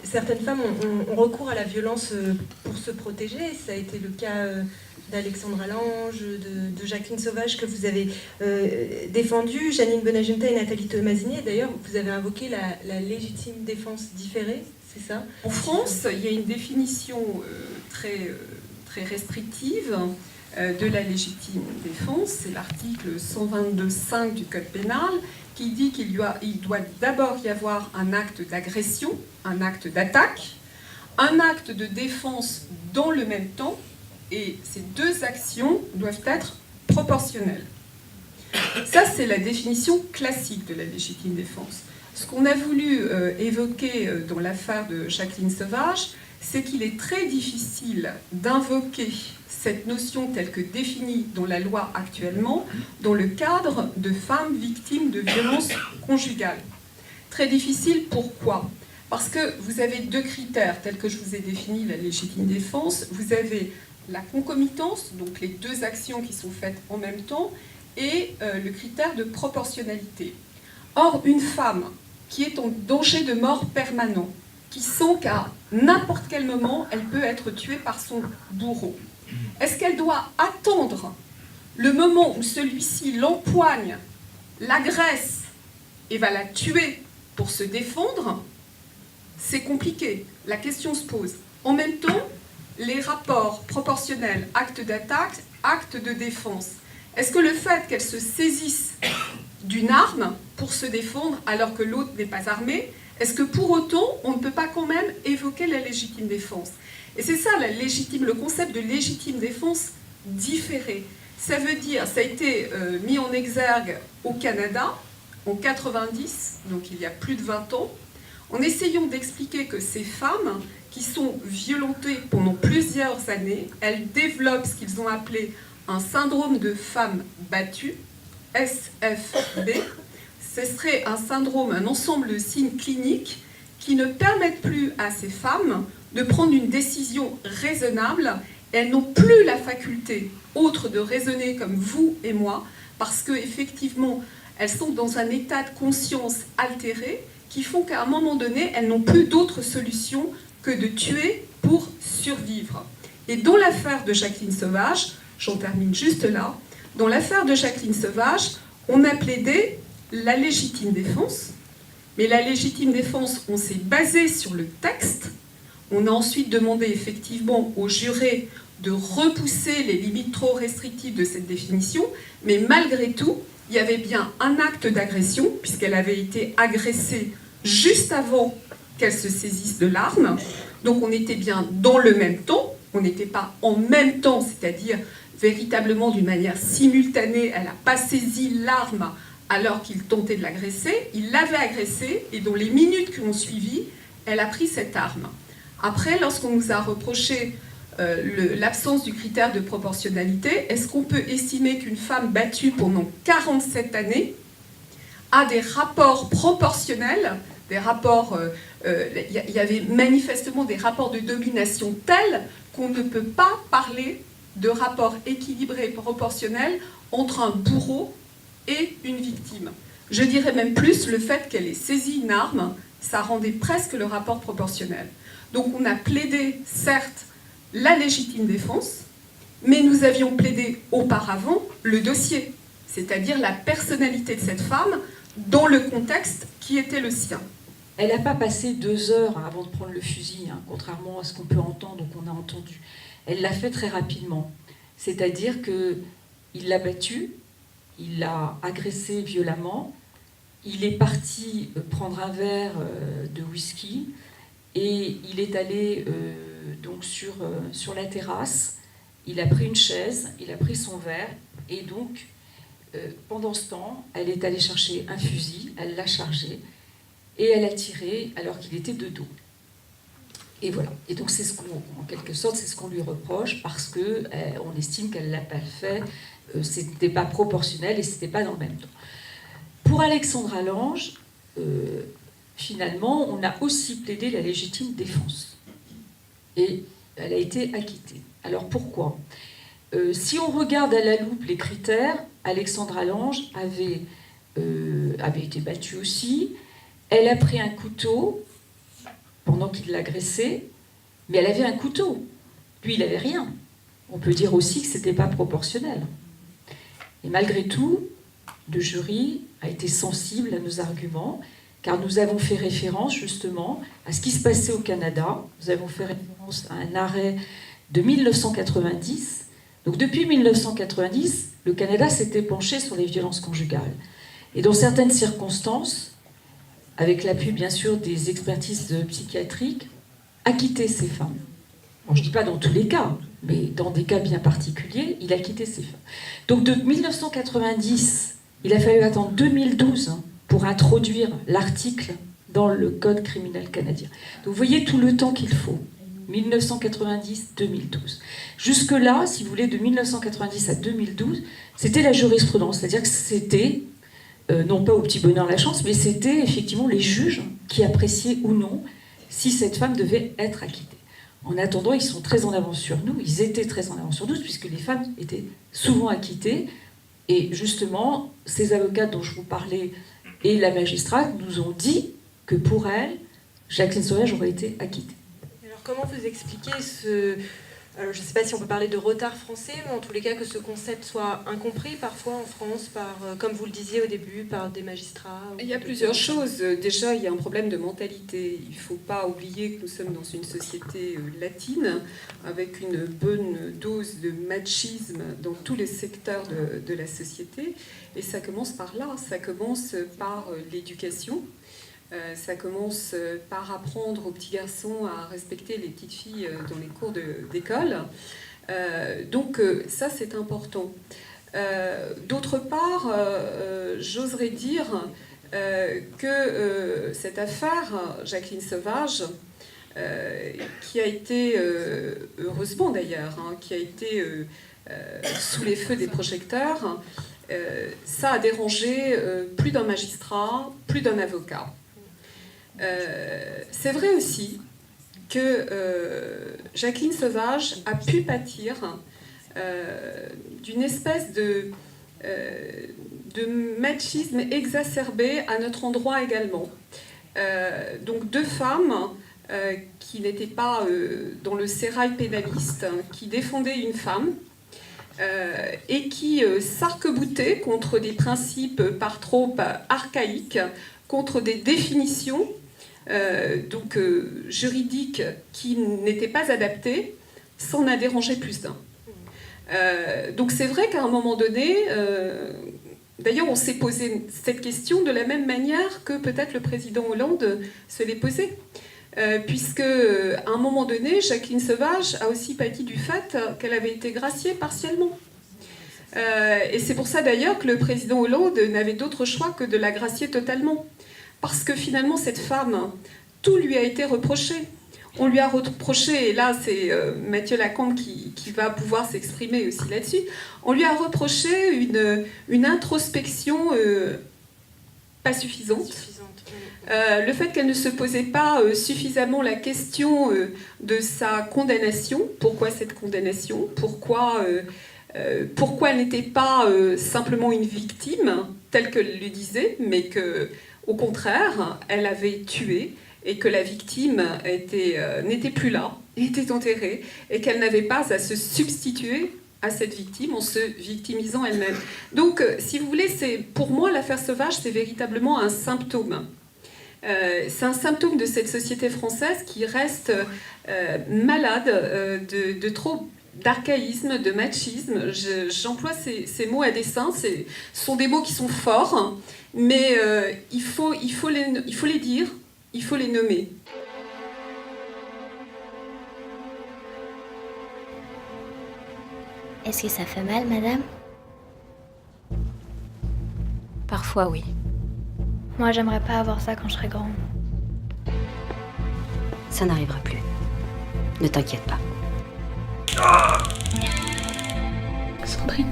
certaines femmes ont recours à la violence pour se protéger. Ça a été le cas d'Alexandra Lange, de Jacqueline Sauvage que vous avez défendu, Janine Bonagenta et Nathalie Tomasini. D'ailleurs, vous avez invoqué la légitime défense différée, c'est ça? En France, il y a une définition très restrictive de la légitime défense. C'est l'article 122.5 du Code pénal qui dit qu'il doit d'abord y avoir un acte d'agression, un acte d'attaque, un acte de défense dans le même temps, et ces deux actions doivent être proportionnelles. Ça, c'est la définition classique de la légitime défense. Ce qu'on a voulu évoquer dans l'affaire de Jacqueline Sauvage, c'est qu'il est très difficile d'invoquer cette notion telle que définie dans la loi actuellement dans le cadre de femmes victimes de violences conjugales. Très difficile, pourquoi? Parce que vous avez deux critères tels que je vous ai défini la légitime défense. Vous avez la concomitance, donc les deux actions qui sont faites en même temps, et le critère de proportionnalité. Or, une femme qui est en danger de mort permanent, qui sent qu'à n'importe quel moment, elle peut être tuée par son bourreau, est-ce qu'elle doit attendre le moment où celui-ci l'empoigne, l'agresse et va la tuer pour se défendre? C'est compliqué. La question se pose. En même temps, les rapports proportionnels, acte d'attaque, acte de défense, est-ce que le fait qu'elle se saisisse d'une arme pour se défendre alors que l'autre n'est pas armé, est-ce que pour autant on ne peut pas quand même évoquer la légitime défense? Et c'est ça le concept de légitime défense différée. Ça veut dire, ça a été mis en exergue au Canada en 90, donc il y a plus de 20 ans, en essayant d'expliquer que ces femmes qui sont violentées pendant plusieurs années, elles développent ce qu'ils ont appelé un syndrome de femme battue, SFB. Ce serait un syndrome, un ensemble de signes cliniques qui ne permettent plus à ces femmes de prendre une décision raisonnable. Elles n'ont plus la faculté autre de raisonner comme vous et moi, parce qu'effectivement, elles sont dans un état de conscience altéré qui font qu'à un moment donné, elles n'ont plus d'autre solution que de tuer pour survivre. Et dans l'affaire de Jacqueline Sauvage, j'en termine juste là, dans l'affaire de Jacqueline Sauvage, on a plaidé la légitime défense, mais la légitime défense, on s'est basé sur le texte. On a ensuite demandé effectivement aux jurés de repousser les limites trop restrictives de cette définition, mais malgré tout, il y avait bien un acte d'agression, puisqu'elle avait été agressée juste avant qu'elle se saisisse de l'arme. Donc on était bien dans le même temps, on n'était pas en même temps, c'est-à-dire véritablement d'une manière simultanée, elle n'a pas saisi l'arme alors qu'il tentait de l'agresser, il l'avait agressée, et dans les minutes qui ont suivi, elle a pris cette arme. Après, lorsqu'on nous a reproché l'absence du critère de proportionnalité, est-ce qu'on peut estimer qu'une femme battue pendant 47 années a des rapports proportionnels, des rapports, il y avait manifestement des rapports de domination tels qu'on ne peut pas parler de rapports équilibrés et proportionnels entre un bourreau et une victime. Je dirais même plus, le fait qu'elle ait saisi une arme, ça rendait presque le rapport proportionnel. Donc on a plaidé, certes, la légitime défense, mais nous avions plaidé auparavant le dossier, c'est-à-dire la personnalité de cette femme dans le contexte qui était le sien. Elle n'a pas passé 2 heures avant de prendre le fusil, contrairement à ce qu'on peut entendre ou qu'on a entendu. Elle l'a fait très rapidement. C'est-à-dire qu'il l'a battue, il l'a agressée violemment, il est parti prendre un verre de whisky et il est allé donc sur la terrasse, il a pris une chaise, il a pris son verre et donc pendant ce temps, elle est allée chercher un fusil, elle l'a chargé et elle a tiré alors qu'il était de dos. Et voilà. Et donc c'est en quelque sorte, c'est ce qu'on lui reproche parce que on estime qu'elle l'a pas fait, c'était pas proportionnel et c'était pas dans le même temps. Pour Alexandra Lange, finalement, on a aussi plaidé la légitime défense et elle a été acquittée. Alors pourquoi ? Si on regarde à la loupe les critères, Alexandra Lange avait été battue aussi. Elle a pris un couteau pendant qu'il l'agressait, mais elle avait un couteau. Lui, il n'avait rien. On peut dire aussi que ce n'était pas proportionnel. Et malgré tout, le jury a été sensible à nos arguments, car nous avons fait référence justement à ce qui se passait au Canada. Nous avons fait référence à un arrêt de 1990. Donc depuis 1990, le Canada s'était penché sur les violences conjugales. Et dans certaines circonstances, avec l'appui bien sûr des expertises psychiatriques, acquitté ces femmes. Bon, je ne dis pas dans tous les cas, mais dans des cas bien particuliers, il a quitté ces femmes. Donc de 1990, il a fallu attendre 2012 pour introduire l'article dans le Code criminel canadien. Donc vous voyez tout le temps qu'il faut. 1990-2012. Jusque-là, si vous voulez, de 1990 à 2012, c'était la jurisprudence. C'est-à-dire que c'était, non pas au petit bonheur la chance, mais c'était effectivement les juges qui appréciaient ou non si cette femme devait être acquittée. En attendant, ils sont très en avance sur nous, ils étaient très en avance sur nous, puisque les femmes étaient souvent acquittées. Et justement, ces avocats dont je vous parlais et la magistrate nous ont dit que pour elle, Jacqueline Sauvage aurait été acquittée. Alors comment vous expliquez alors, je ne sais pas si on peut parler de retard français, mais en tous les cas que ce concept soit incompris parfois en France, comme vous le disiez au début, par des magistrats. Il y a plusieurs choses. Déjà, il y a un problème de mentalité. Il ne faut pas oublier que nous sommes dans une société latine, avec une bonne dose de machisme dans tous les secteurs de la société. Et ça commence par là, ça commence par l'éducation. Ça commence par apprendre aux petits garçons à respecter les petites filles dans les cours d'école. Donc ça, c'est important. D'autre part, j'oserais dire que cette affaire, Jacqueline Sauvage, qui a été, heureusement d'ailleurs, qui a été sous les feux des projecteurs, ça a dérangé plus d'un magistrat, plus d'un avocat. C'est vrai aussi que Jacqueline Sauvage a pu pâtir d'une espèce de machisme exacerbé à notre endroit également. Donc deux femmes qui n'étaient pas dans le sérail pénaliste, qui défendaient une femme et qui s'arc-boutaient contre des principes par trop archaïques, contre des définitions juridiques qui n'étaient pas adaptées, ça en a dérangé plus d'un. Donc c'est vrai qu'à un moment donné, d'ailleurs on s'est posé cette question de la même manière que peut-être le président Hollande se l'est posé. Puisque à un moment donné, Jacqueline Sauvage a aussi pâti du fait qu'elle avait été graciée partiellement. Et c'est pour ça d'ailleurs que le président Hollande n'avait d'autre choix que de la gracier totalement. Parce que finalement, cette femme, tout lui a été reproché. On lui a reproché, et là c'est Mathieu Lacombe qui va pouvoir s'exprimer aussi là-dessus, on lui a reproché une introspection pas suffisante. Le fait qu'elle ne se posait pas suffisamment la question de sa condamnation. Pourquoi cette condamnation ? Pourquoi elle n'était pas simplement une victime, telle que le disait, mais qu'au contraire, elle avait tué et que la victime n'était plus là, était enterrée, et qu'elle n'avait pas à se substituer à cette victime en se victimisant elle-même. Donc, si vous voulez, pour moi, l'affaire Sauvage, c'est véritablement un symptôme. C'est un symptôme de cette société française qui reste malade de trop d'archaïsme, de machisme. J'emploie ces mots à dessein. Ce sont des mots qui sont forts, mais il faut les dire, il faut les nommer. Est-ce que ça fait mal, madame ? Parfois, oui. Moi, j'aimerais pas avoir ça quand je serai grande. Ça n'arrivera plus. Ne t'inquiète pas. Sandrine,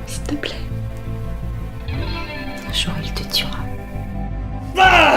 s'il te plaît. Un jour, il te tuera. Ah!